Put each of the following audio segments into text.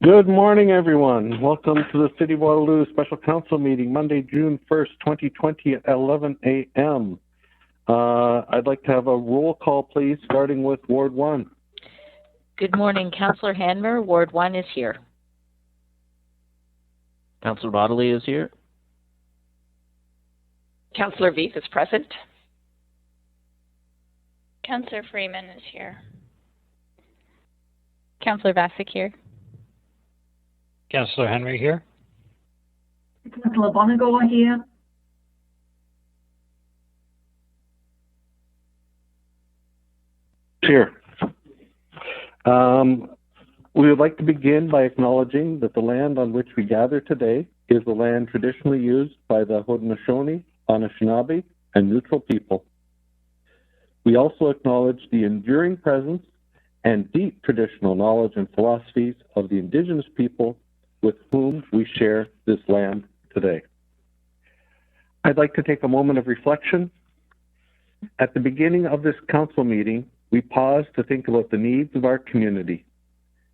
Good morning, everyone. Welcome to the City of Waterloo Special Council meeting, Monday, June 1st, 2020 at 11 a.m. I'd like to have a roll call, please, starting with Ward 1. Good morning. Councillor Hanmer, Ward 1 is here. Councillor Waterloo is here. Councillor Veith is present. Councillor Freeman is here. Councillor Bassick here. Councillor Henry here. Councillor Bonigo here. Here. We would like to begin by acknowledging that the land on which we gather today is the land traditionally used by the Haudenosaunee, Anishinaabe, and neutral people. We also acknowledge the enduring presence and deep traditional knowledge and philosophies of the Indigenous people with whom we share this land today. I'd like to take a moment of reflection. At the beginning of this council meeting, we paused to think about the needs of our community.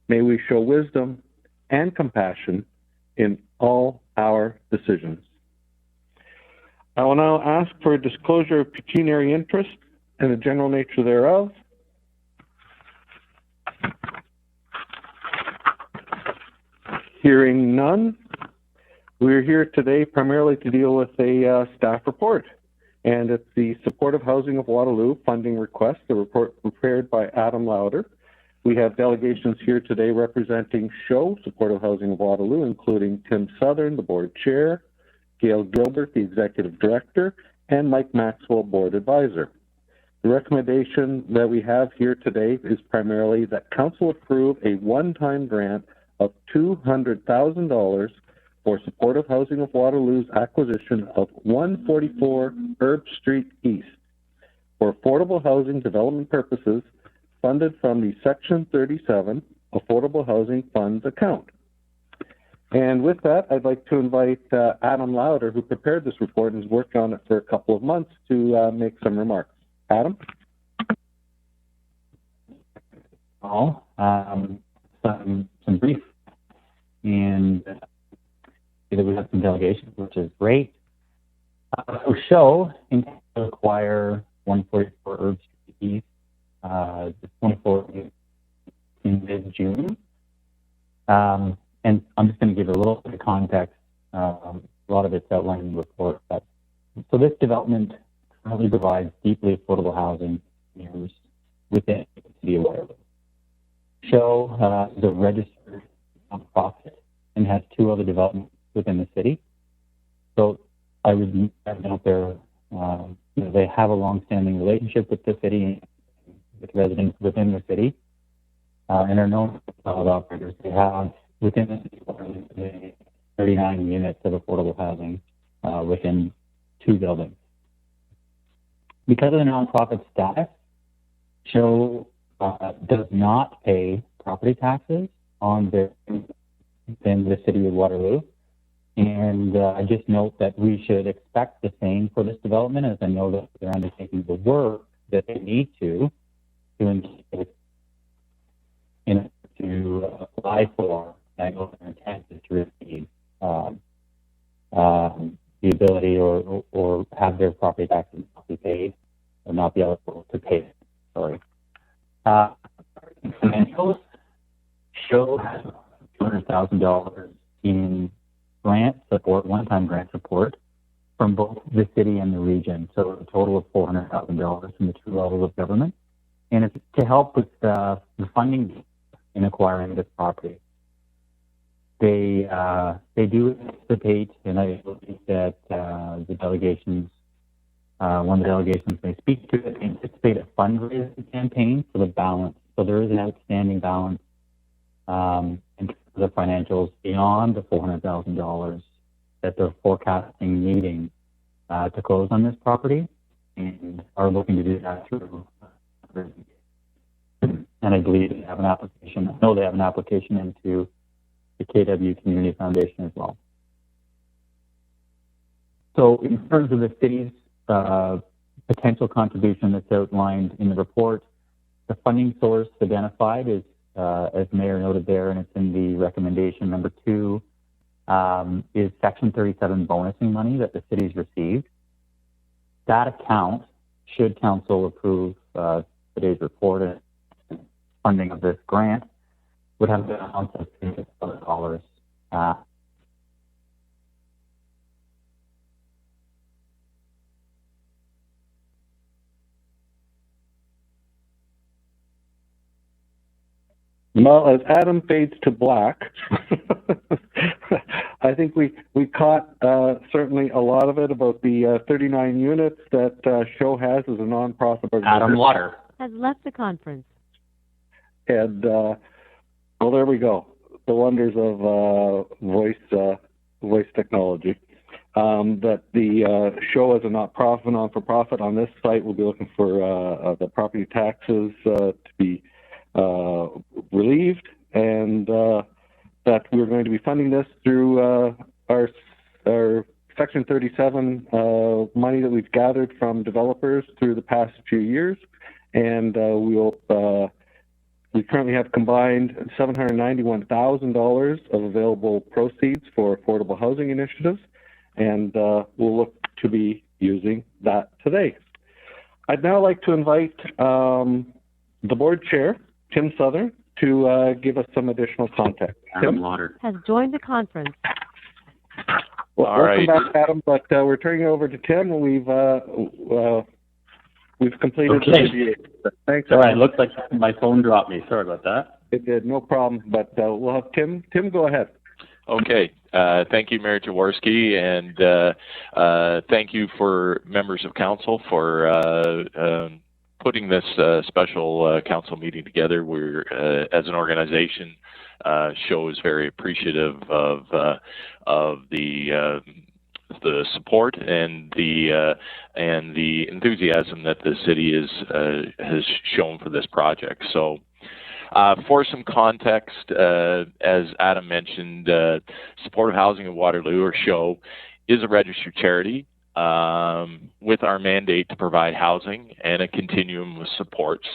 May we show wisdom and compassion in all our decisions. I will now ask for a disclosure of pecuniary interest and the general nature thereof. Hearing none, we're here today primarily to deal with a staff report, and it's the Supportive Housing of Waterloo funding request, the report prepared by Adam Lauder. We have delegations here today representing SHOW, Supportive Housing of Waterloo, including Tim Southern, the board chair, Gail Gilbert, the executive director, and Mike Maxwell, board advisor. The recommendation that we have here today is primarily that council approve a one-time grant of $200,000 for Supportive Housing of Waterloo's acquisition of 144 Herb Street East for affordable housing development purposes funded from the Section 37 Affordable Housing Funds account. And with that, I'd like to invite Adam Lauder, who prepared this report and has worked on it for a couple of months, to make some remarks. Adam? Some brief, and we have some delegations, which is great. So SHOW intends to acquire 144 Herb Street East, the 24 in mid-June. And I'm just going to give a little bit of context. A lot of it's outlined in the report. So this development currently provides deeply affordable housing within the city of Waterloo. SHOW is a registered nonprofit and has two other developments within the city. So I would note there, they have a long-standing relationship with the city, with residents within the city, and are known as solid operators. They have within the city 39 units of affordable housing within two buildings. Because of the nonprofit status, SHOW does not pay property taxes on within the city of Waterloo. And I just note that we should expect the same for this development, as I know that they're undertaking the work that they need to apply for. I know their intent is to receive the ability or have their property taxes not be paid or not be eligible to pay it. Sorry. Financials, SHOW has $200,000 in grant support, one-time grant support from both the city and the region. So a total of $400,000 from the two levels of government. And it's to help with the funding in acquiring this property. They do anticipate, and I believe that the delegations, one of the delegations may speak to it, they anticipate a fundraising campaign for the balance. So there is an outstanding balance in terms of the financials beyond the $400,000 that they're forecasting needing to close on this property, and are looking to do that through. And I believe they have an application. I know they have an application into the KW Community Foundation as well. So in terms of the city's potential contribution that's outlined in the report, the funding source identified is as Mayor noted there, and it's in the recommendation number 2, is Section 37 bonusing money that the city's received. That account, should Council approve today's report and funding of this grant, would have an amount of $3,000. Well, as Adam fades to black, I think we caught certainly a lot of it about the 39 units that Show has as a nonprofit organization. Adam Water has left the conference. And, well, there we go. The wonders of voice technology. That the Show as a non-for-profit on this site will be looking for the property taxes to be relieved, and that we're going to be funding this through our Section 37 money that we've gathered from developers through the past few years, and we currently have combined $791,000 of available proceeds for affordable housing initiatives, and we'll look to be using that today. I'd now like to invite the board chair, Tim Southern, to give us some additional context. Adam Tim Water has joined the conference. Well, All welcome right. back, Adam, but we're turning it over to Tim, and we've completed the review. Thanks. All right, Adam. looks like my phone dropped me. Sorry about that. It did, no problem, but we'll have Tim. Tim, go ahead. Okay. Thank you, Mayor Jaworski, and thank you for members of council for putting this special council meeting together. We're, as an organization, Show is very appreciative of the support and the enthusiasm that the city has shown for this project. So, for some context, as Adam mentioned, Supportive Housing of Waterloo, or Show, is a registered charity with our mandate to provide housing and a continuum of supports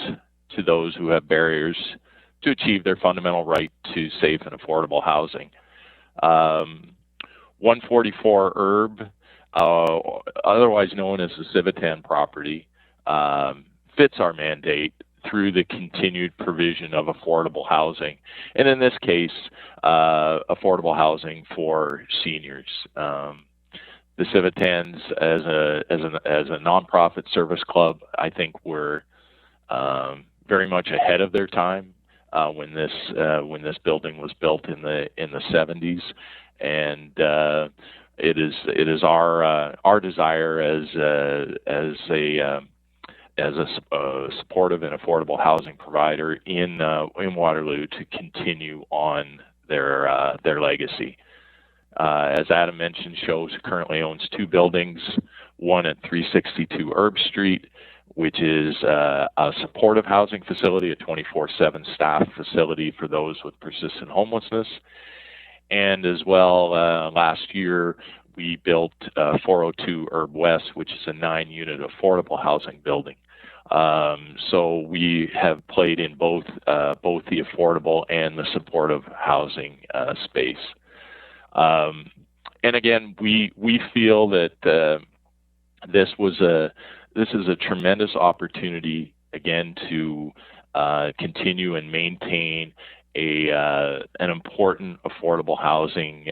to those who have barriers to achieve their fundamental right to safe and affordable housing. 144 Herb, otherwise known as the Civitan property, fits our mandate through the continued provision of affordable housing, and in this case, affordable housing for seniors. The Civitans, as a nonprofit service club, I think were very much ahead of their time when this building was built in the 70s, and it is our desire as a supportive and affordable housing provider in Waterloo to continue on their legacy. As Adam mentioned, Shows currently owns 2 buildings, one at 362 Herb Street, which is a supportive housing facility, a 24/7 staff facility for those with persistent homelessness. And as well, last year, we built 402 Herb West, which is a 9-unit affordable housing building. So we have played in both the affordable and the supportive housing space. And again, we feel that this is a tremendous opportunity again to continue and maintain an important affordable housing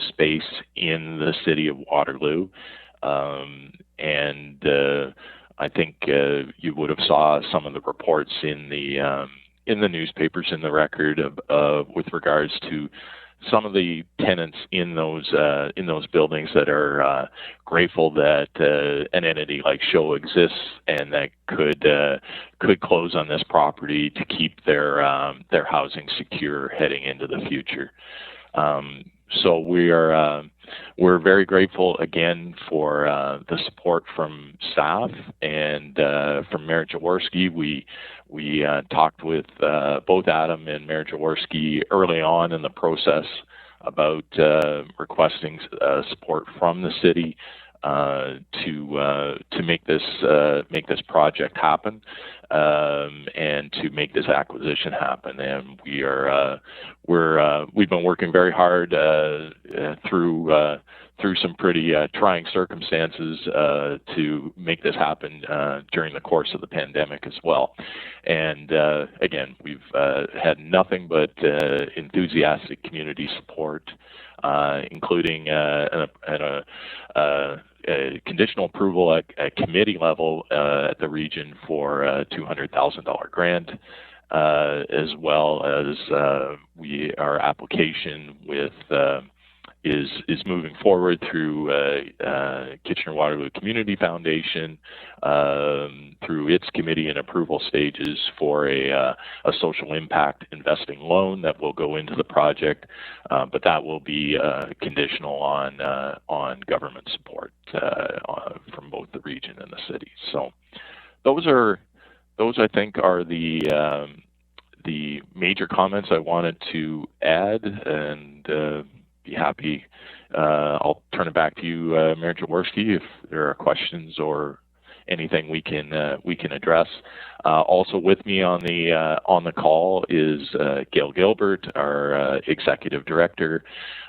space in the city of Waterloo, and I think you would have saw some of the reports in the newspapers, in the record of with regards to some of the tenants in those buildings that are grateful that an entity like Show exists and that could close on this property to keep their housing secure heading into the future. So we're very grateful again for the support from staff and from Mayor Jaworski. We talked with both Adam and Mayor Jaworski early on in the process about requesting support from the city to make this project happen, and to make this acquisition happen. And we've been working very hard through some pretty trying circumstances to make this happen during the course of the pandemic as well. And again, we've had nothing but enthusiastic community support, including a conditional approval at committee level at the region for a $200,000 grant, as well as our application with is moving forward through Kitchener-Waterloo Community Foundation, through its committee and approval stages for a social impact investing loan that will go into the project, but that will be conditional on government support from both the region and the city. So those I think are the major comments I wanted to add, and be happy. I'll turn it back to you, Mayor Jaworski, if there are questions or anything we can address. Also with me on the call is Gail Gilbert, our executive director,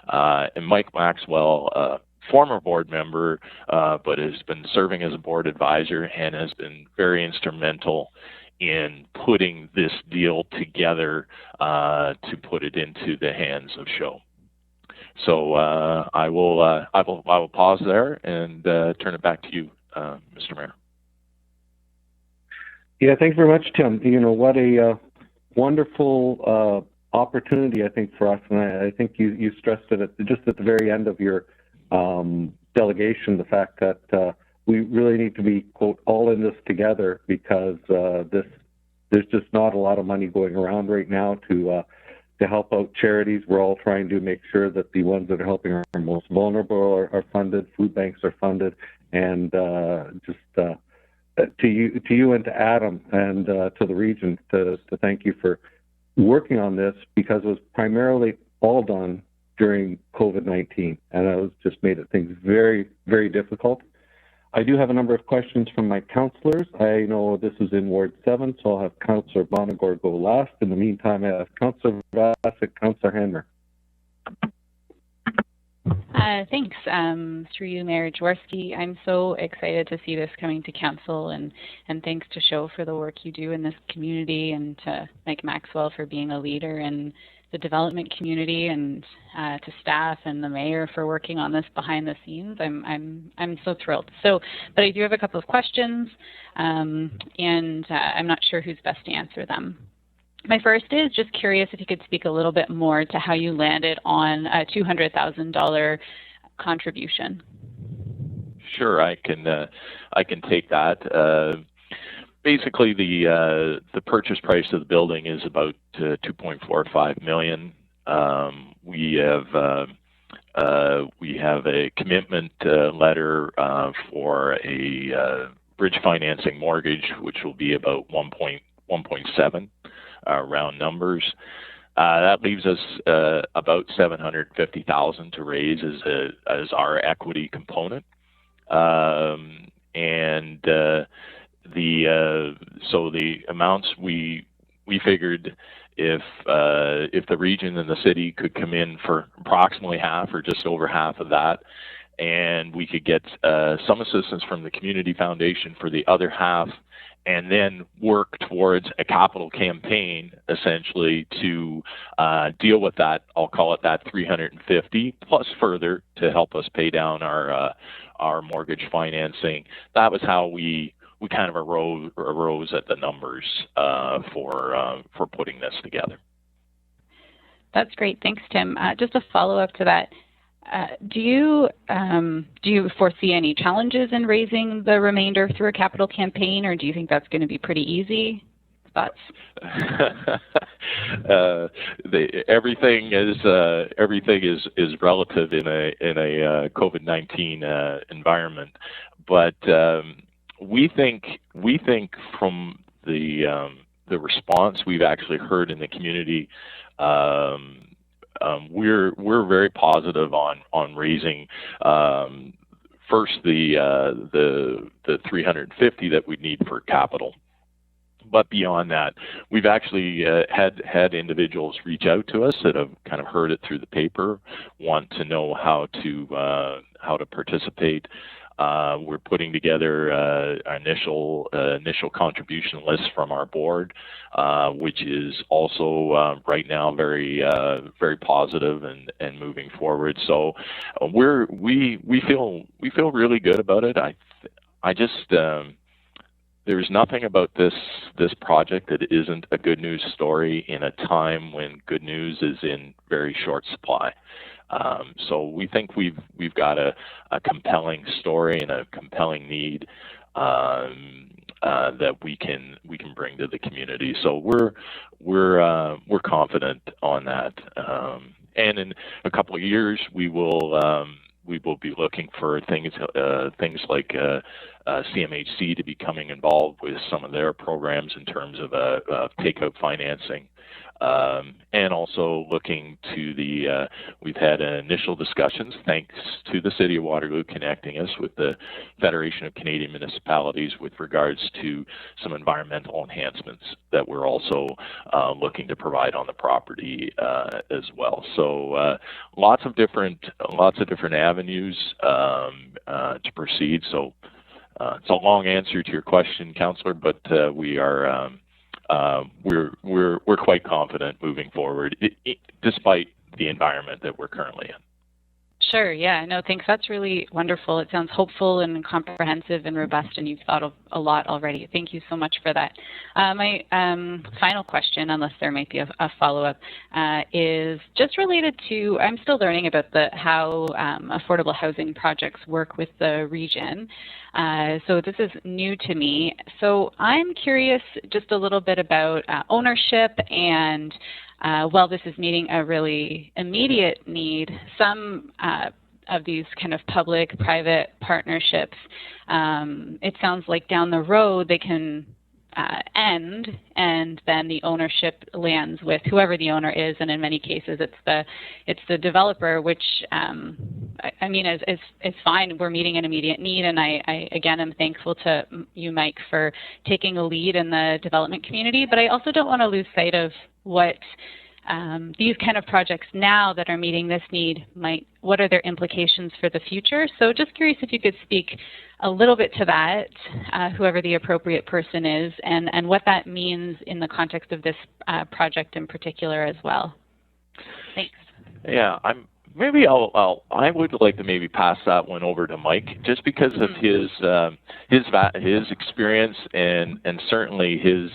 and Mike Maxwell, former board member, but has been serving as a board advisor and has been very instrumental in putting this deal together to put it into the hands of Show. So I will pause there and turn it back to you, Mr. Mayor. Yeah, thanks very much, Tim. You know, what a wonderful opportunity, I think, for us. And I think you stressed it just at the very end of your delegation, the fact that we really need to be, quote, all in this together, because there's just not a lot of money going around right now to help out charities. We're all trying to make sure that the ones that are helping our most vulnerable are funded, food banks are funded, and to you and to Adam and to the region to thank you for working on this, because it was primarily all done during COVID-19, and that was just made things very, very difficult. I do have a number of questions from my councillors. I know this is in Ward 7, so I'll have Councillor Bonagor go last. In the meantime, I have Councillor Vassic, Councillor Hanmer. Thanks. Through you, Mayor Jaworski, I'm so excited to see this coming to council, and thanks to Show for the work you do in this community, and to Mike Maxwell for being a leader in the development community, and to staff and the mayor for working on this behind the scenes. I'm so thrilled. But I do have a couple of questions, and I'm not sure who's best to answer them. My first is just curious if you could speak a little bit more to how you landed on a $200,000 contribution. Sure, I can take that. Basically, the purchase price of the building is about $2.45 million. We have a commitment letter for a bridge financing mortgage, which will be about 1.7. Round numbers. That leaves us about $750,000 to raise as our equity component, so the amounts we figured, if the region and the city could come in for approximately half or just over half of that, and we could get some assistance from the community foundation for the other half, and then work towards a capital campaign, essentially, to deal with that. I'll call it that 350 plus further to help us pay down our mortgage financing. That was how we kind of arose at the numbers for putting this together. That's great. Thanks, Tim. Just a follow-up to that. Do you foresee any challenges in raising the remainder through a capital campaign, or do you think that's going to be pretty easy? Thoughts? Everything is relative in a COVID-19 environment, but we think from the response we've actually heard in the community. We're very positive on raising first the 350 that we need for capital. But beyond that, we've actually had individuals reach out to us that have kind of heard it through the paper, want to know how to participate. We're putting together our initial contribution list from our board, which is also right now very positive and moving forward. So we feel really good about it. I just there's nothing about this project that isn't a good news story in a time when good news is in very short supply. So we think we've got a compelling story and a compelling need that we can bring to the community. So we're confident on that. And in a couple of years, we will be looking for things like CMHC to be coming involved with some of their programs in terms of takeout financing. And also looking to we've had initial discussions, thanks to the City of Waterloo connecting us with the Federation of Canadian Municipalities with regards to some environmental enhancements that we're also looking to provide on the property as well. So lots of different avenues to proceed. So it's a long answer to your question, Councillor, but we're quite confident moving forward, despite the environment that we're currently in. Sure, yeah, no, thanks. That's really wonderful. It sounds hopeful and comprehensive and robust, and you've thought of a lot already. Thank you so much for that. My final question, unless there might be a follow-up, is just related to, I'm still learning about how affordable housing projects work with the region. So this is new to me. So I'm curious just a little bit about ownership and while this is meeting a really immediate need, some of these kind of public-private partnerships, it sounds like down the road they can end, and then the ownership lands with whoever the owner is, and in many cases it's the developer, which I mean is fine. We're meeting an immediate need, and I again am thankful to you, Mike, for taking a lead in the development community. But I also don't want to lose sight of what these kind of projects now that are meeting this need what are their implications for the future? So just curious if you could speak a little bit to that, whoever the appropriate person is, and what that means in the context of this project in particular as well. Thanks. Yeah, I would like to maybe pass that one over to Mike, just because of his experience and certainly his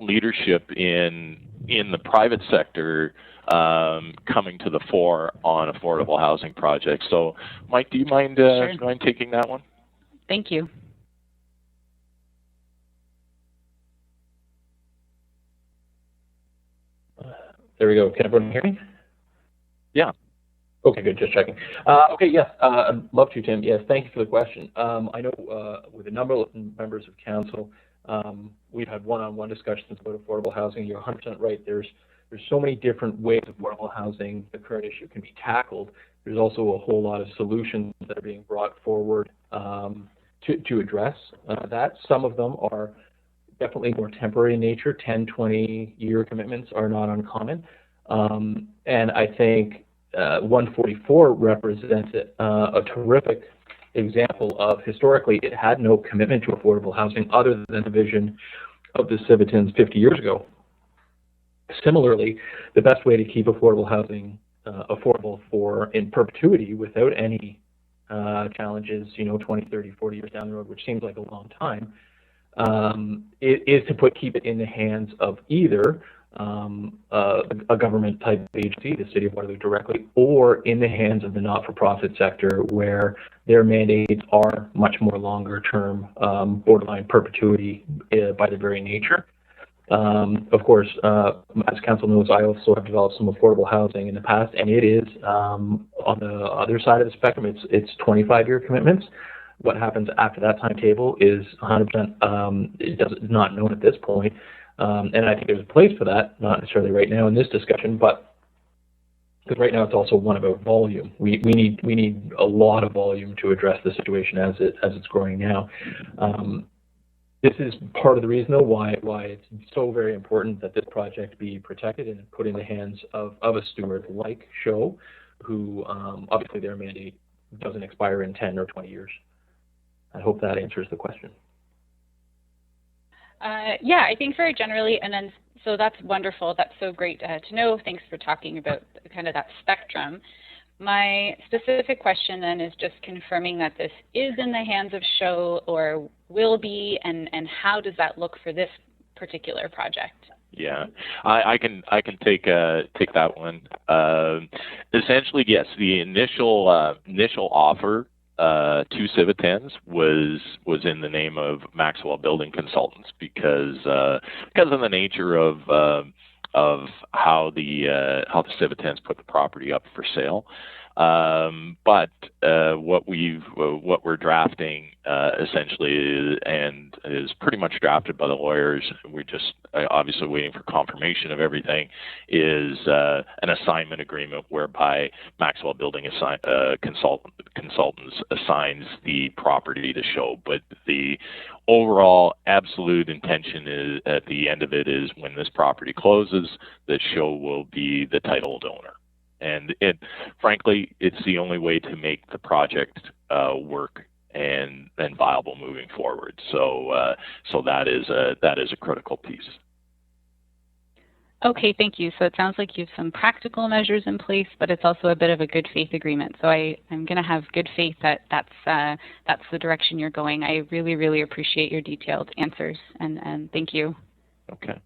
leadership in the private sector coming to the fore on affordable housing projects. So, Mike, do you mind taking that one? Thank you. There we go. Can everyone hear me? Yeah. Okay, good. Just checking. Okay, yes. I'd love to, Tim. Yes, thank you for the question. I know with a number of members of council, we've had one-on-one discussions about affordable housing. You're 100% right. There's so many different ways affordable housing, the current issue, can be tackled. There's also a whole lot of solutions that are being brought forward to address that. Some of them are definitely more temporary in nature. 10, 20-year commitments are not uncommon. And I think 144 represents a terrific example of, historically, it had no commitment to affordable housing other than the vision of the Civitans 50 years ago. Similarly, the best way to keep affordable housing affordable in perpetuity without any challenges, 20, 30, 40 years down the road, which seems like a long time, is to keep it in the hands of either a government type agency, the City of Waterloo directly, or in the hands of the not-for-profit sector, where their mandates are much more longer term, borderline perpetuity by their very nature. Of course, as council knows, I also have developed some affordable housing in the past, and it is on the other side of the spectrum. It's 25-year commitments. What happens after that timetable is 100% not known at this point. And I think there's a place for that, not necessarily right now in this discussion, but because right now it's also one about volume. We need a lot of volume to address the situation as it's growing now. This is part of the reason, though, why it's so very important that this project be protected and put in the hands of a steward like Show, who obviously their mandate doesn't expire in 10 or 20 years. I hope that answers the question. Yeah, I think very generally, and then so that's wonderful. That's so great to know. Thanks for talking about kind of that spectrum. My specific question then is just confirming that this is in the hands of Show or will be, and how does that look for this particular project? Yeah, I can take that one. Essentially, yes, the initial offer to Civitans was in the name of Maxwell Building Consultants because of the nature of how the Civitans put the property up for sale. But what we're drafting essentially and is pretty much drafted by the lawyers. We're just obviously waiting for confirmation of everything. Is an assignment agreement whereby Maxwell Building Consultants assigns the property to Show, but the overall absolute intention is at the end of it is when this property closes, that Show will be the titled owner. And frankly, it's the only way to make the project work and viable moving forward. So that is a critical piece. Okay, thank you. So it sounds like you have some practical measures in place, but it's also a bit of a good faith agreement. So I'm going to have good faith that that's the direction you're going. I really, really appreciate your detailed answers, and thank you. Okay.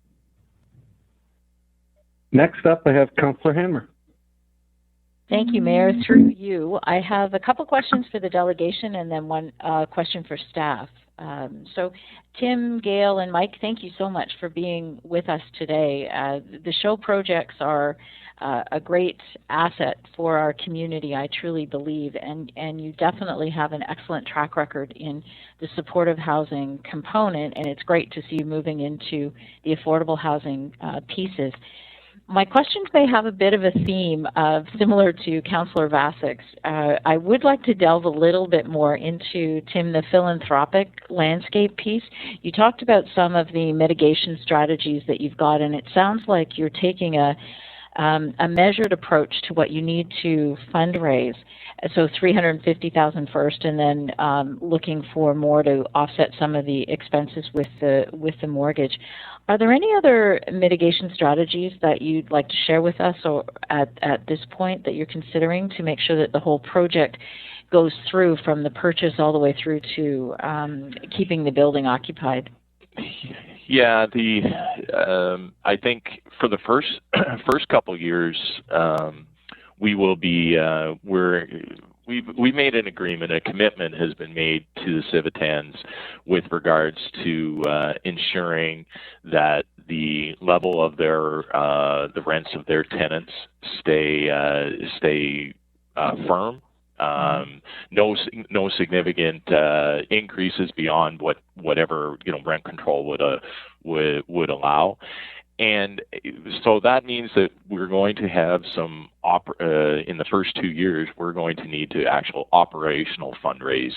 Next up, I have Councillor Hanmer. Thank you, Mayor. Through you, I have a couple questions for the delegation and then one question for staff. So Tim, Gail, and Mike, thank you so much for being with us today. The Show projects are a great asset for our community, I truly believe, and you definitely have an excellent track record in the supportive housing component, and it's great to see you moving into the affordable housing pieces. My questions may have a bit of a theme similar to Councillor Vasek's. I would like to delve a little bit more into, Tim, the philanthropic landscape piece. You talked about some of the mitigation strategies that you've got, and it sounds like you're taking a measured approach to what you need to fundraise. So $350,000 first, and then looking for more to offset some of the expenses with the mortgage. Are there any other mitigation strategies that you'd like to share with us, or at this point, that you're considering to make sure that the whole project goes through from the purchase all the way through to keeping the building occupied? Yeah, I think for the first couple of years, we will be we've made an agreement, a commitment has been made to the Civitans with regards to ensuring that the level of their the rents of their tenants stay firm. No significant increases beyond whatever rent control would allow. And so that means that we're going to have some, in the first 2 years, we're going to need to actual operational fundraise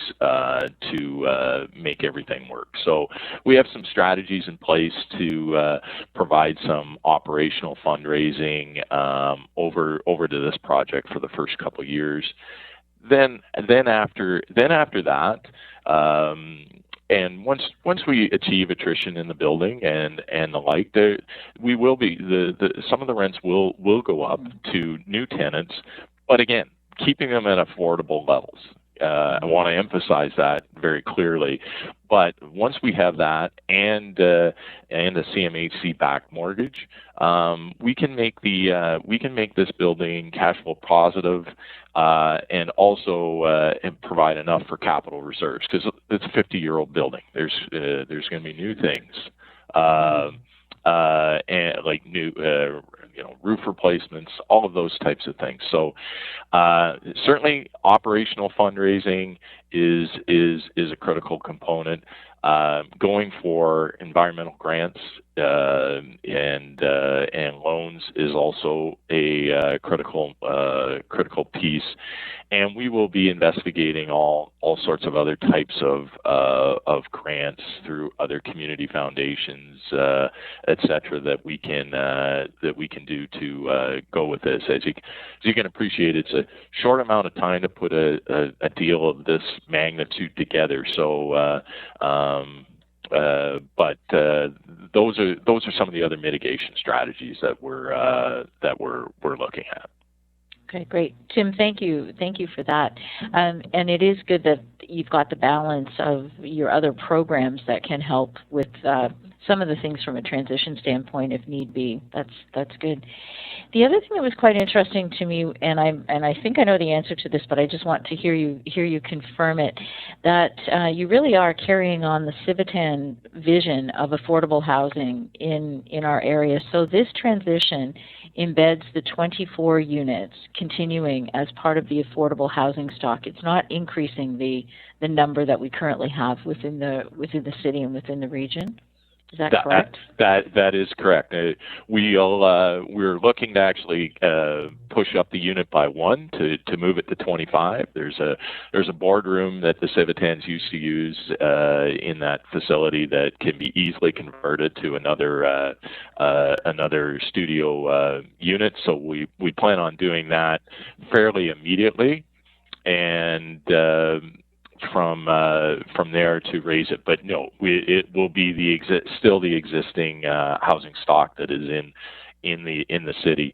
to make everything work. So we have some strategies in place to provide some operational fundraising over to this project for the first couple of years. Then after that, and once we achieve attrition in the building and the like, we will be some of the rents will go up to new tenants, but again, keeping them at affordable levels. I want to emphasize that very clearly. But once we have that and a CMHC-backed mortgage, we can make this building cash flow positive and also provide enough for capital reserves, because it's a 50-year-old building. There's going to be new things and like new roof replacements, all of those types of things. So certainly operational fundraising is a critical component. Going for environmental grants and loans is also a critical piece, and we will be investigating all sorts of other types of grants through other community foundations, etc. that we can do to go with this. As you can appreciate, it's a short amount of time to put a deal of this magnitude together. So. But those are some of the other mitigation strategies that we're looking at. Okay, great. Tim, thank you for that. And it is good that you've got the balance of your other programs that can help with some of the things from a transition standpoint if need be. That's good. The other thing that was quite interesting to me, and I think I know the answer to this, but I just want to hear you confirm it, that you really are carrying on the Civitan vision of affordable housing in our area. So this transition embeds the 24 units continuing as part of the affordable housing stock. It's not increasing the number that we currently have within the city and within the region. Is that correct? That is correct. We're looking to actually push up the unit by one to move it to 25. There's a boardroom that the Civitans used to use in that facility that can be easily converted to another studio unit. So we plan on doing that fairly immediately, and from there to raise it. But no, it will be still the existing housing stock that is in the city.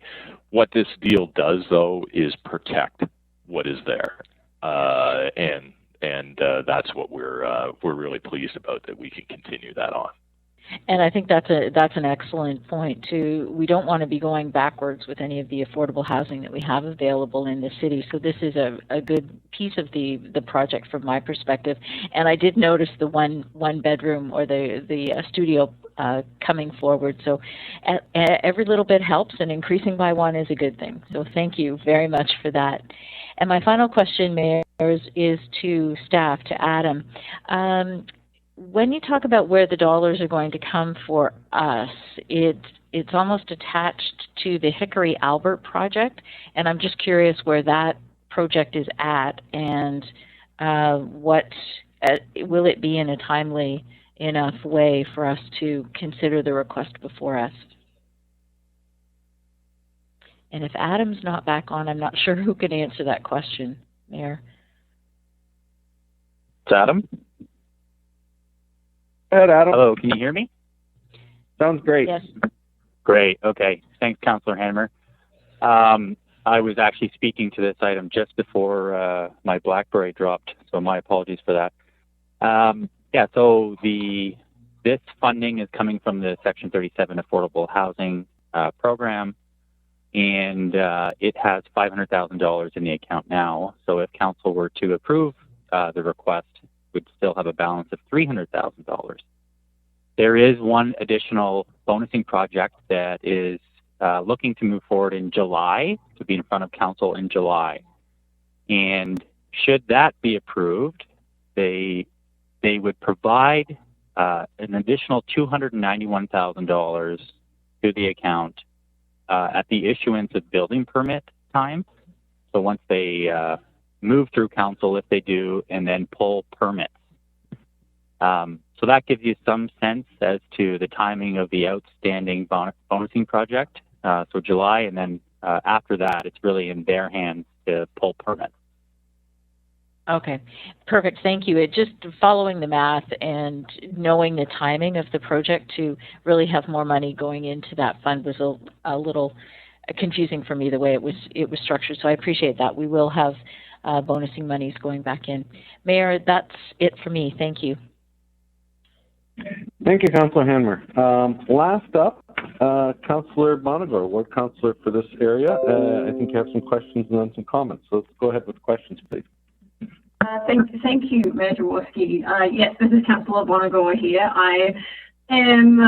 What this deal does, though, is protect what is there, and that's what we're really pleased about, that we can continue that on. And I think that's an excellent point too. We don't want to be going backwards with any of the affordable housing that we have available in the city. So this is a good piece of the project from my perspective. And I did notice the one bedroom or the studio coming forward. So every little bit helps, and increasing by one is a good thing. So thank you very much for that. And my final question, Mayor, is to staff, to Adam. When you talk about where the dollars are going to come for us, it's almost attached to the Hickory Albert project, and I'm just curious where that project is at, and what will it be in a timely enough way for us to consider the request before us? And if Adam's not back on, I'm not sure who can answer that question, Mayor. It's Adam. Go ahead, Adam. Hello, can you hear me? Sounds great. Yes. Great. Okay. Thanks, Councillor Hanmer. I was actually speaking to this item just before my BlackBerry dropped, so my apologies for that. So this funding is coming from the Section 37 Affordable Housing Program, and it has $500,000 in the account now. So if Council were to approve the request, would still have a balance of $300,000. There is one additional bonusing project that is looking to move forward in July, to be in front of Council in July. And should that be approved, they would provide an additional $291,000 to the account at the issuance of building permit time. So once they move through Council, if they do, and then pull permits. So that gives you some sense as to the timing of the outstanding bonusing project. So July, and then after that, it's really in their hands to pull permits. Okay, perfect. Thank you. Just following the math and knowing the timing of the project to really have more money going into that fund was a little confusing for me, the way it was structured. So I appreciate that. We will have bonusing monies going back in. Mayor, that's it for me. Thank you. Thank you, Councillor Hanmer. Last up, Councillor Bonagor, Ward Councillor for this area. I think you have some questions and then some comments. So let's go ahead with questions, please. Thank you, Mayor Jaworski. Yes, this is Councillor Bonagor here. I am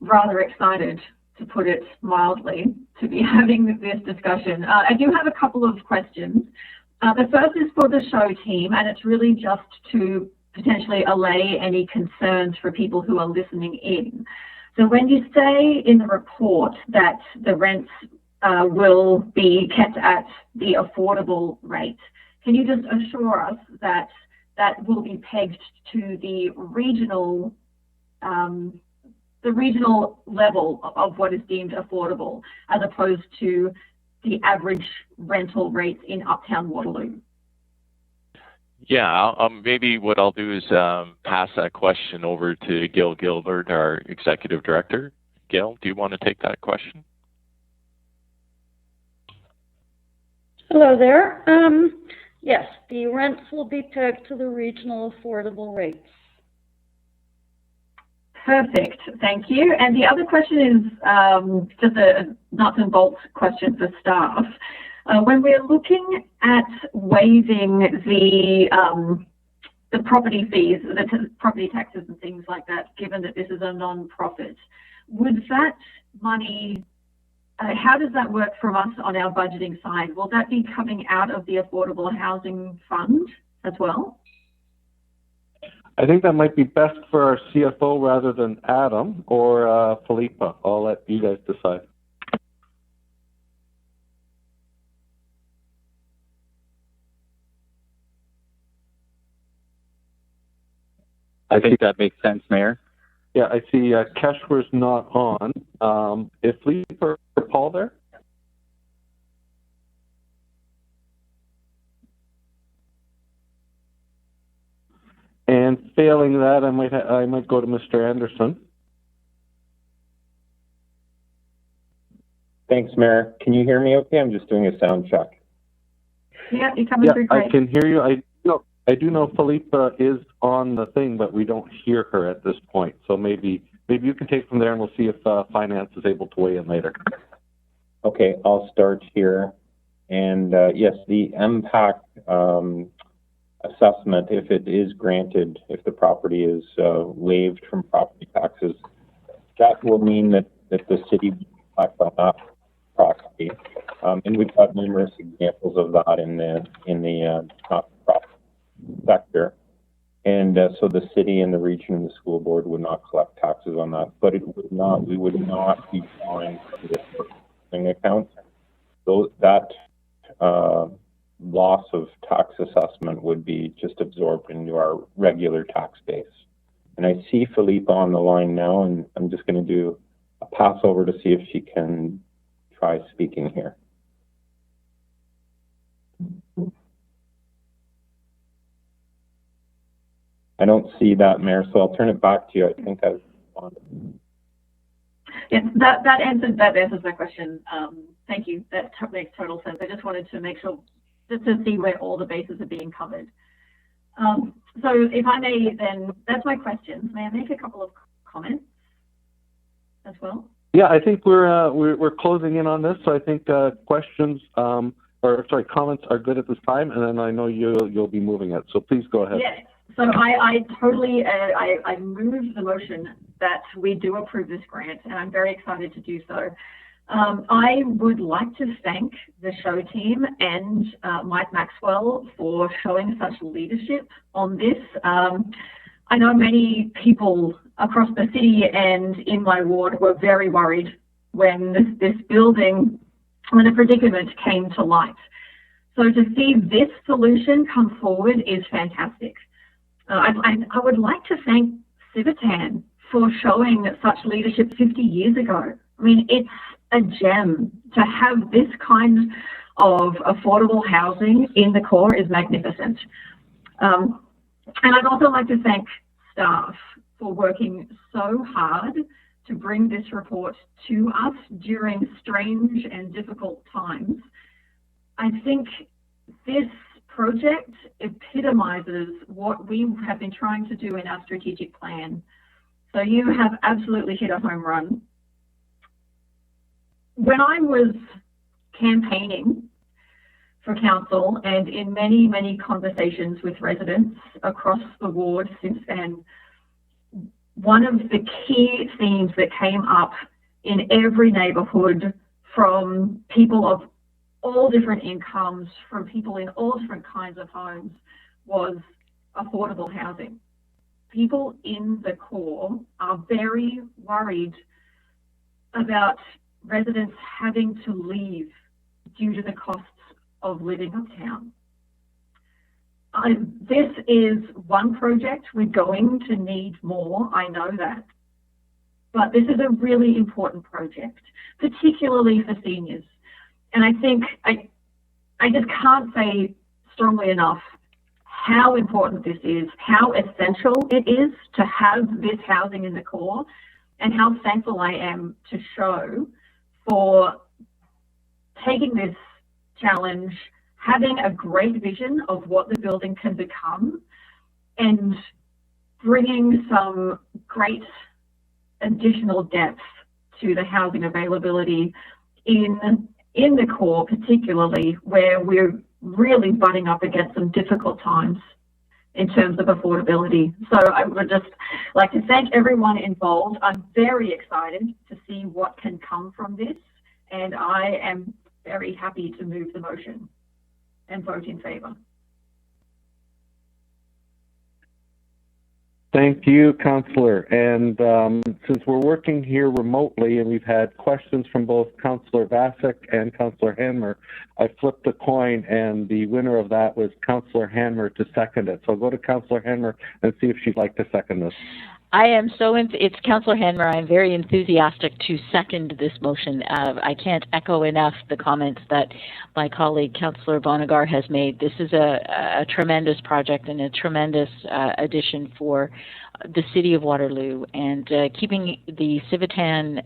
rather excited, to put it mildly, to be having this discussion. I do have a couple of questions. The first is for the show team, and it's really just to potentially allay any concerns for people who are listening in. So when you say in the report that the rents will be kept at the affordable rate, can you just assure us that that will be pegged to the regional level of what is deemed affordable, as opposed to the average rental rates in Uptown Waterloo? Yeah, maybe what I'll do is pass that question over to Gail Gilbert, our Executive Director. Gail, do you want to take that question? Hello there. Yes, the rents will be pegged to the regional affordable rates. Perfect, thank you. And the other question is just a nuts and bolts question for staff. When we're looking at waiving the property fees, the property taxes and things like that, given that this is a non-profit, would that money, how does that work from us on our budgeting side? Will that be coming out of the Affordable Housing Fund as well? I think that might be best for our CFO rather than Adam or Philippa. I'll let you guys decide. I think that makes sense, Mayor. Yeah, I see Keshwar's not on. Is Philippa or Paul there? And failing that, I might go to Mr. Anderson. Thanks, Mayor. Can you hear me okay? I'm just doing a sound check. Yeah, you're coming through great. I can hear you. I do know Philippa is on the thing, but we don't hear her at this point. So maybe you can take from there, and we'll see if finance is able to weigh in later. Okay, I'll start here. And yes, the impact assessment, if it is granted, if the property is waived from property taxes, that will mean that the city will collect on that property. And we've got numerous examples of that in the not-for-profit sector. And so the city and the region and the school board would not collect taxes on that, but we would not be drawing from the purchasing account. So that loss of tax assessment would be just absorbed into our regular tax base. And I see Philippa on the line now, and I'm just going to do a pass over to see if she can try speaking here. I don't see that, Mayor, so I'll turn it back to you. I think I've responded. Yes, that answers my question. Thank you. That makes total sense. I just wanted to make sure, just to see where all the bases are being covered. So if I may then, that's my questions. May I make a couple of comments as well? Yeah, I think we're closing in on this, so I think questions comments are good at this time, and then I know you'll be moving it. So please go ahead. Yes. So I totally I move the motion that we do approve this grant, and I'm very excited to do so. I would like to thank the show team and Mike Maxwell for showing such leadership on this. I know many people across the city and in my ward were very worried when this building, when the predicament came to light. So to see this solution come forward is fantastic. I would like to thank Civitan for showing such leadership 50 years ago. I mean, it's a gem. To have this kind of affordable housing in the core is magnificent. And I'd also like to thank staff for working so hard to bring this report to us during strange and difficult times. I think this project epitomizes what we have been trying to do in our strategic plan. So you have absolutely hit a home run. When I was campaigning for council and in many, many conversations with residents across the ward since then, one of the key themes that came up in every neighborhood from people of all different incomes, from people in all different kinds of homes, was affordable housing. people in the core are very worried about residents having to leave due to the costs of living uptown. This is one project. We're going to need more, I know that. But this is a really important project, particularly for seniors. And I think I just can't say strongly enough how important this is, how essential it is to have this housing in the core, and how thankful I am to Show for taking this challenge, having a great vision of what the building can become, and bringing some great additional depth to the housing availability in the core, particularly where we're really butting up against some difficult times in terms of affordability. So I would just like to thank everyone involved. I'm very excited to see what can come from this, and I am very happy to move the motion and vote in favour. Thank you, Councillor. And since we're working here remotely and we've had questions from both Councillor Vasek and Councillor Hanmer, I flipped a coin and the winner of that was Councillor Hanmer to second it. So I'll go to Councillor Hanmer and see if she'd like to second this. I am it's Councillor Hanmer. I'm very enthusiastic to second this motion. I can't echo enough the comments that my colleague Councillor Bonagar has made. This is a tremendous project and a tremendous addition for the City of Waterloo. And keeping the Civitan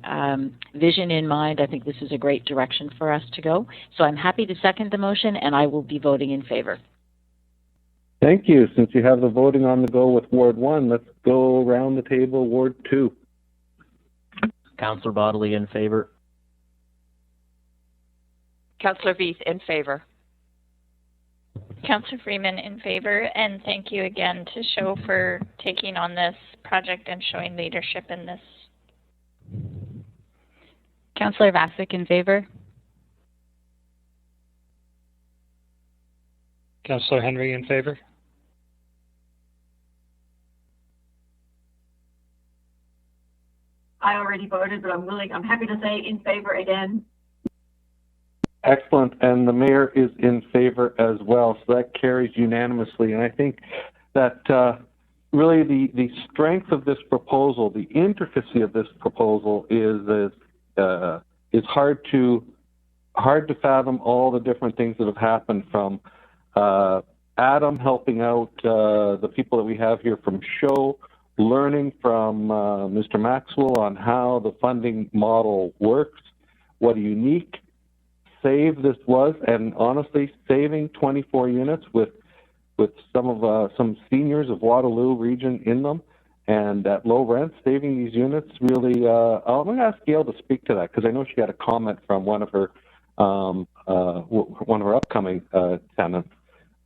vision in mind, I think this is a great direction for us to go. So I'm happy to second the motion, and I will be voting in favour. Thank you. Since you have the voting on the go with Ward 1, let's go around the table, Ward 2. Councillor Bodley in favour. Councillor Veith in favour. Councillor Freeman in favour, and thank you again to Show for taking on this project and showing leadership in this. Councillor Vasek in favour. Councillor Henry in favour. I already voted, but I'm happy to say in favour again. Excellent, and the mayor is in favor as well, so that carries unanimously. And I think that really the strength of this proposal, the intricacy of this proposal is hard to fathom all the different things that have happened from Adam helping out the people that we have here from Show, learning from Mr. Maxwell on how the funding model works, what a unique save this was, and honestly, saving 24 units with some seniors of Waterloo region in them, and at low rent, saving these units really. I'm going to ask Gail to speak to that because I know she got a comment from one of her upcoming tenants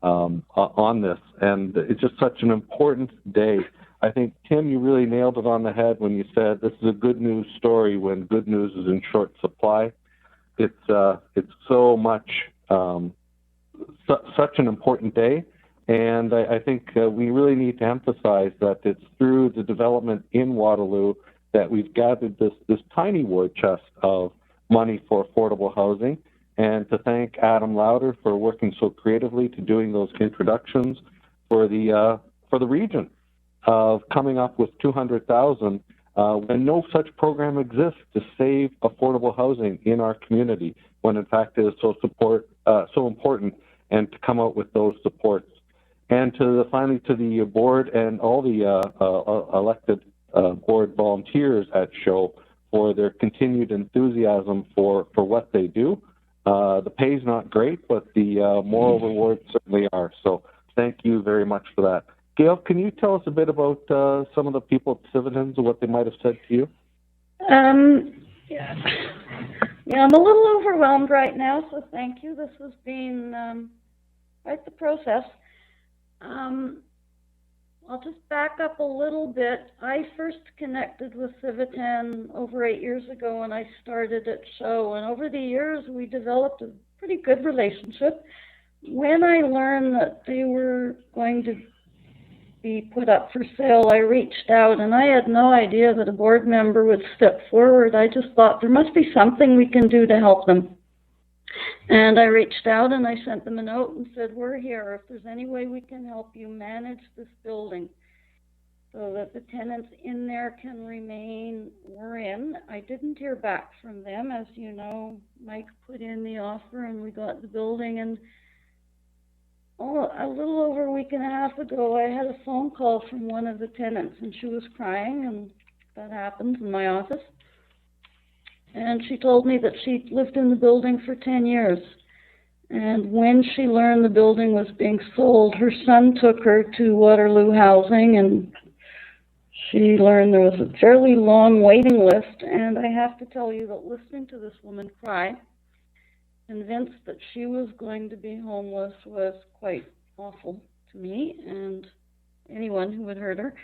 on this, and it's just such an important day. I think, Tim, you really nailed it on the head when you said this is a good news story when good news is in short supply. It's so much such an important day, and I think we really need to emphasize that it's through the development in Waterloo that we've gathered this tiny war chest of money for affordable housing, and to thank Adam Lauder for working so creatively to doing those introductions for the region of coming up with $200,000 when no such program exists to save affordable housing in our community, when in fact it is so important, and to come out with those supports. And finally to the board and all the elected board volunteers at Show for their continued enthusiasm for what they do. The pay's not great, but the moral rewards certainly are. So thank you very much for that. Gail, can you tell us a bit about some of the people at Civitans and what they might have said to you? Yeah, I'm a little overwhelmed right now, so thank you. This has been quite the process. I'll just back up a little bit. I first connected with Civitan over 8 years ago when I started at Show, and over the years we developed a pretty good relationship. When I learned that they were going to be put up for sale, I reached out, and I had no idea that a board member would step forward. I just thought there must be something we can do to help them. And I reached out and I sent them a note and said, we're here. If there's any way we can help you manage this building so that the tenants in there can remain, we're in. I didn't hear back from them. As you know, Mike put in the offer and we got the building. And a little over a week and a half ago, I had a phone call from one of the tenants, and she was crying, and that happens in my office. And she told me that she'd lived in the building for 10 years. And when she learned the building was being sold, her son took her to Waterloo housing, and she learned there was a fairly long waiting list. And I have to tell you that listening to this woman cry, convinced that she was going to be homeless, was quite awful to me and anyone who had heard her.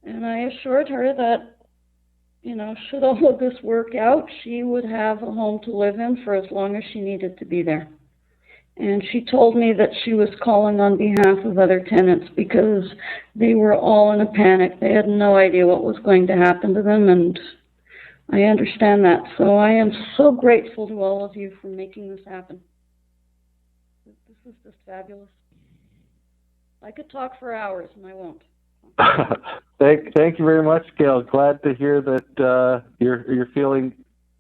And I assured her that, you know, should all of this work out, she would have a home to live in for as long as she needed to be there. And she told me that she was calling on behalf of other tenants because they were all in a panic. They had no idea what was going to happen to them, and I understand that. So I am so grateful to all of you for making this happen. This is just fabulous. I could talk for hours, and I won't. Thank you very much, Gail. Glad to hear that you're feeling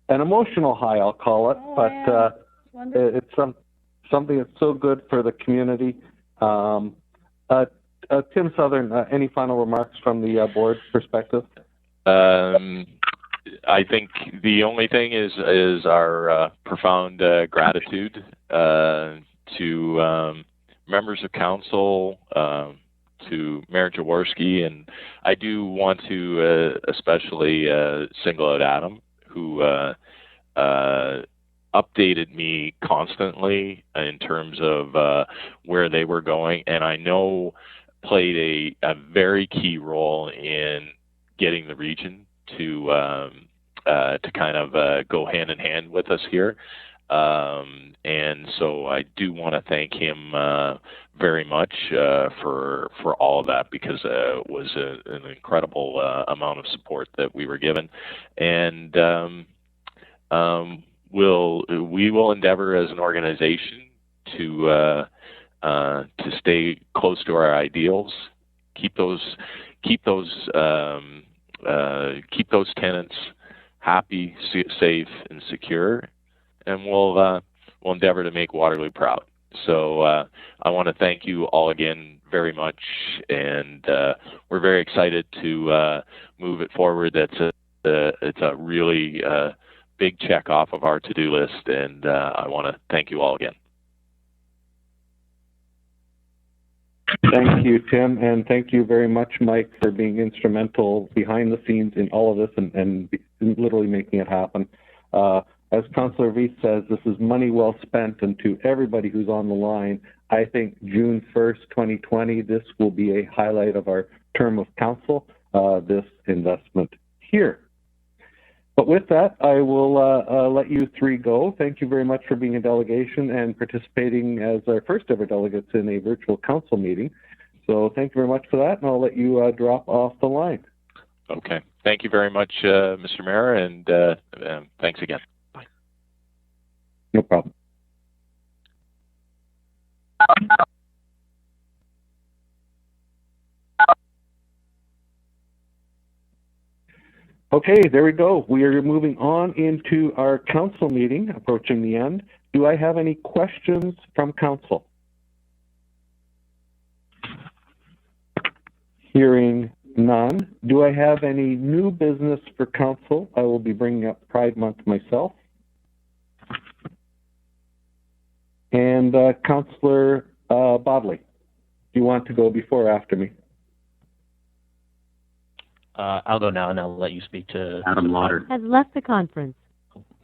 an emotional high, I'll call it, but it's something that's so good for the community. Tim Southern, any final remarks from the board's perspective? I think the only thing is our profound gratitude to members of council, to Mayor Jaworski, and I do want to especially single out Adam, who updated me constantly in terms of where they were going, and I know played a very key role in getting the region to kind of go hand in hand with us here. And so I do want to thank him very much for all of that, because it was an incredible amount of support that we were given. And we will endeavor as an organization to stay close to our ideals, keep those tenants happy, safe, and secure, and we'll endeavor to make Waterloo proud. So I want to thank you all again very much, and we're very excited to move it forward. It's a really big check off of our to-do list, and I want to thank you all again. Thank you, Tim, and thank you very much, Mike, for being instrumental behind the scenes in all of this and literally making it happen. As Councillor Veith says, this is money well spent, and to everybody who's on the line, I think June 1st, 2020, this will be a highlight of our term of council, this investment here. But with that, I will let you three go. Thank you very much for being a delegation and participating as our first ever delegates in a virtual council meeting. So thank you very much for that, and I'll let you drop off the line. Okay. Thank you very much, Mr. Mayor, and thanks again. Bye. No problem. Okay, there we go. We are moving on into our council meeting, approaching the end. Do I have any questions from council? Hearing none. Do I have any new business for council? I will be bringing up Pride Month myself. And Councillor Bodley, do you want to go before or after me? I'll go now, and I'll let you speak to Adam Lauder. Has left the conference.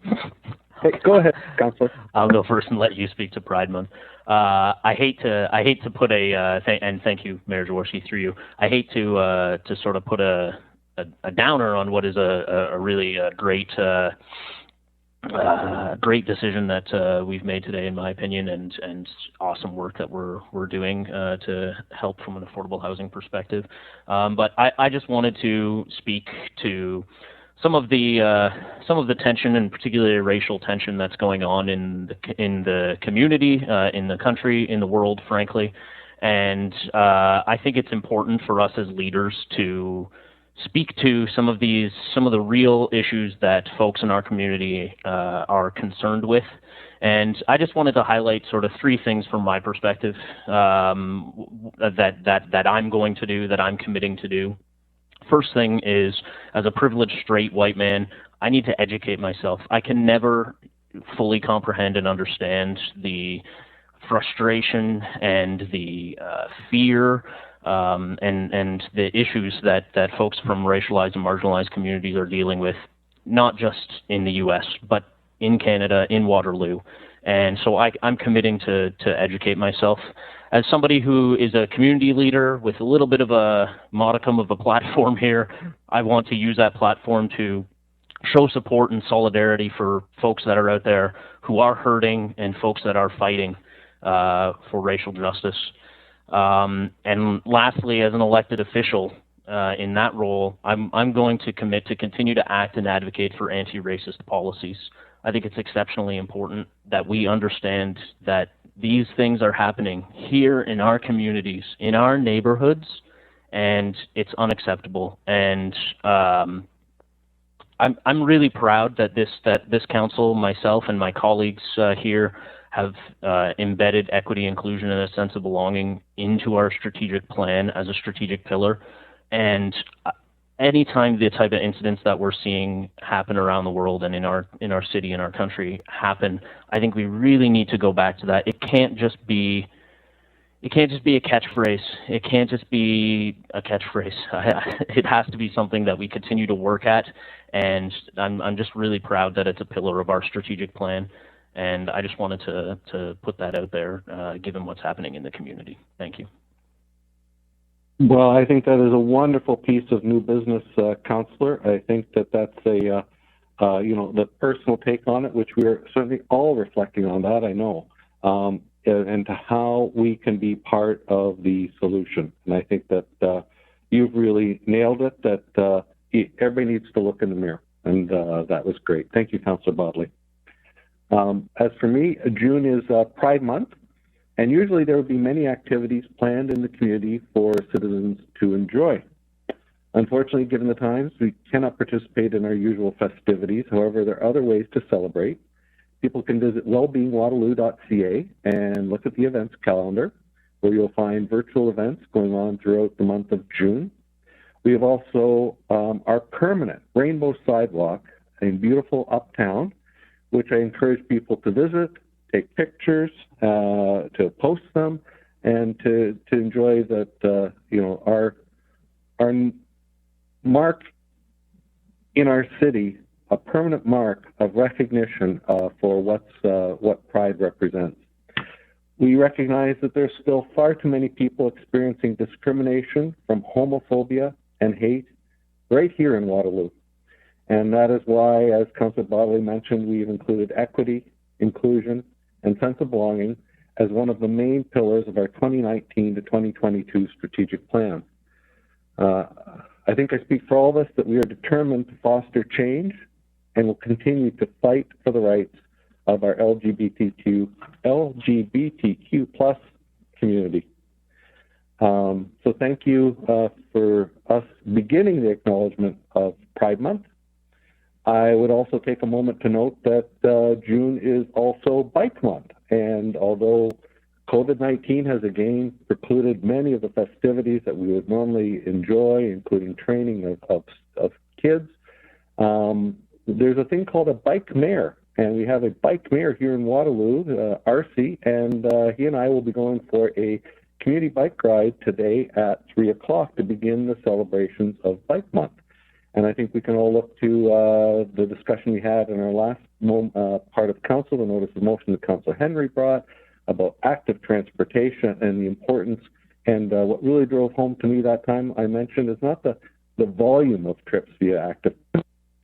Hey, go ahead, Councillor. I'll go first and let you speak to Pride Month. I hate to put and thank you, Mayor Jaworski, through you. I hate to sort of put a downer on what is a really great great decision that we've made today, in my opinion, and awesome work that we're doing to help from an affordable housing perspective. But I just wanted to speak to some of the tension, and particularly racial tension, that's going on in the community, in the country, in the world, frankly. And I think it's important for us as leaders to speak to some of the real issues that folks in our community are concerned with. And I just wanted to highlight sort of three things from my perspective that I'm going to do, that I'm committing to do. First thing is, as a privileged straight white man, I need to educate myself. I can never fully comprehend and understand the frustration and the fear and the issues that folks from racialized and marginalized communities are dealing with, not just in the U.S., but in Canada, in Waterloo. And so I'm committing to educate myself. As somebody who is a community leader with a little bit of a modicum of a platform here, I want to use that platform to show support and solidarity for folks that are out there who are hurting and folks that are fighting for racial justice. And lastly, as an elected official in that role, I'm going to commit to continue to act and advocate for anti-racist policies. I think it's exceptionally important that we understand that these things are happening here in our communities, in our neighborhoods, and it's unacceptable. And I'm really proud that this council, myself and my colleagues here, have embedded equity, inclusion, and a sense of belonging into our strategic plan as a strategic pillar. And anytime the type of incidents that we're seeing happen around the world and in our city and our country happen, I think we really need to go back to that. It can't just be a catchphrase. It can't just be a catchphrase. It has to be something that we continue to work at. And I'm just really proud that it's a pillar of our strategic plan. And I just wanted to put that out there, given what's happening in the community. Thank you. Well, I think that is a wonderful piece of new business, Councillor. I think that's the personal take on it, which we are certainly all reflecting on that, I know, and to how we can be part of the solution. And I think that you've really nailed it, that everybody needs to look in the mirror, and that was great. Thank you, Councillor Bodley. As for me, June is Pride Month. And usually there will be many activities planned in the community for citizens to enjoy. Unfortunately, given the times, we cannot participate in our usual festivities. However, there are other ways to celebrate. People can visit wellbeingwaterloo.ca and look at the events calendar, where you'll find virtual events going on throughout the month of June. We have also our permanent rainbow sidewalk in beautiful Uptown, which I encourage people to visit, take pictures, to post them, and to enjoy that. Our mark in our city, a permanent mark of recognition for what Pride represents. We recognize that there's still far too many people experiencing discrimination from homophobia and hate right here in Waterloo. And that is why, as Councillor Bodley mentioned, we've included equity, inclusion, and sense of belonging as one of the main pillars of our 2019 to 2022 strategic plan. I think I speak for all of us that we are determined to foster change and will continue to fight for the rights of our LGBTQ plus community. So thank you for us beginning the acknowledgement of Pride Month. I would also take a moment to note that June is also Bike Month, and although COVID-19 has again precluded many of the festivities that we would normally enjoy, including training of kids, there's a thing called a bike mayor, and we have a bike mayor here in Waterloo, RC, and he and I will be going for a community bike ride today at 3 o'clock to begin the celebrations of Bike Month. And I think we can all look to the discussion we had in our last part of council, the notice of motion that Councillor Henry brought about active transportation and the importance. And what really drove home to me that time I mentioned is not the volume of trips via active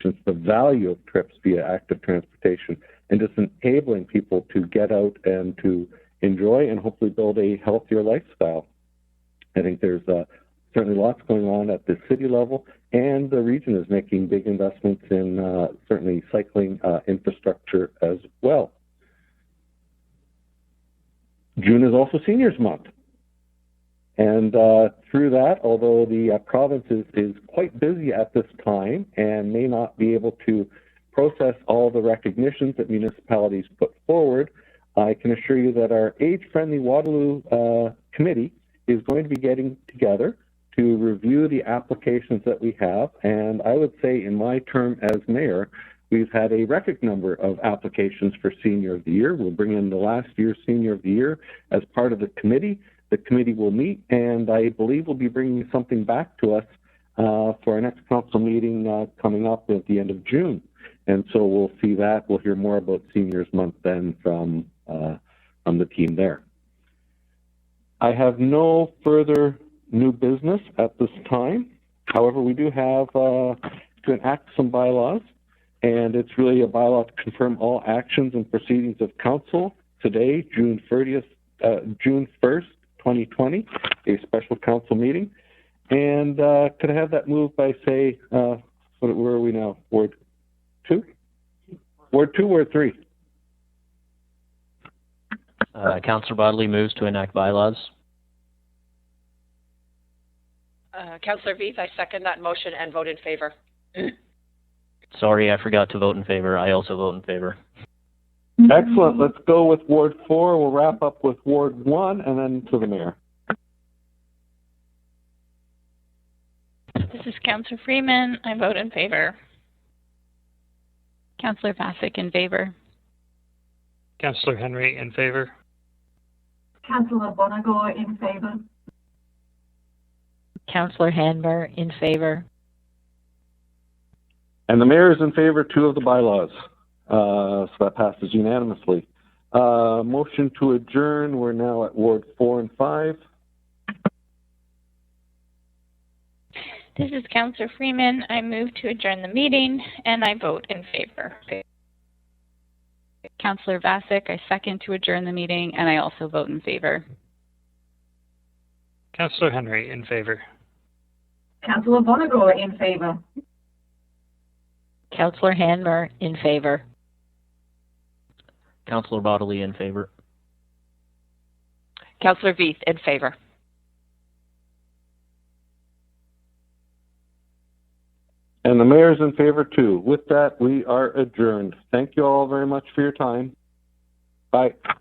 the value of trips via active transportation, and just enabling people to get out and to enjoy and hopefully build a healthier lifestyle. I think there's certainly lots going on at the city level, and the region is making big investments in certainly cycling infrastructure as well. June is also Seniors Month. And through that, although the province is quite busy at this time and may not be able to process all the recognitions that municipalities put forward, I can assure you that our age-friendly Waterloo committee is going to be getting together to review the applications that we have. And I would say in my term as mayor, we've had a record number of applications for Senior of the Year. We'll bring in the last year's Senior of the Year as part of the committee. The committee will meet, and I believe we'll be bringing something back to us for our next council meeting coming up at the end of June. And so we'll see that. We'll hear more about Seniors Month then from the team there. I have no further new business at this time. However, we do have to enact some bylaws, and it's really a bylaw to confirm all actions and proceedings of council today, June 1st, 2020, a special council meeting. And could I have that moved by, say, where are we now? Ward 2? Ward 2, Ward 3? Councillor Bodley moves to enact bylaws. Councillor Veith, I second that motion and vote in favor. Sorry, I forgot to vote in favor. I also vote in favor. Excellent. Let's go with Ward 4. We'll wrap up with Ward 1 and then to the mayor. This is Councillor Freeman. I vote in favor. Councillor Vasek in favor. Councillor Henry in favor. Councillor Bonagor in favor. Councillor Hanmer in favor. And the mayor is in favor too of the bylaws. So that passes unanimously. Motion to adjourn. We're now at Ward 4 and 5. This is Councillor Freeman. I move to adjourn the meeting and I vote in favor. Councillor Vasek, I second to adjourn the meeting and I also vote in favor. Councillor Henry in favor. Councillor Bonagor in favor. Councillor Hanmer in favor. Councillor Bodley in favor. Councillor Veith in favor. And the mayor is in favor too. With that, we are adjourned. Thank you all very much for your time. Bye.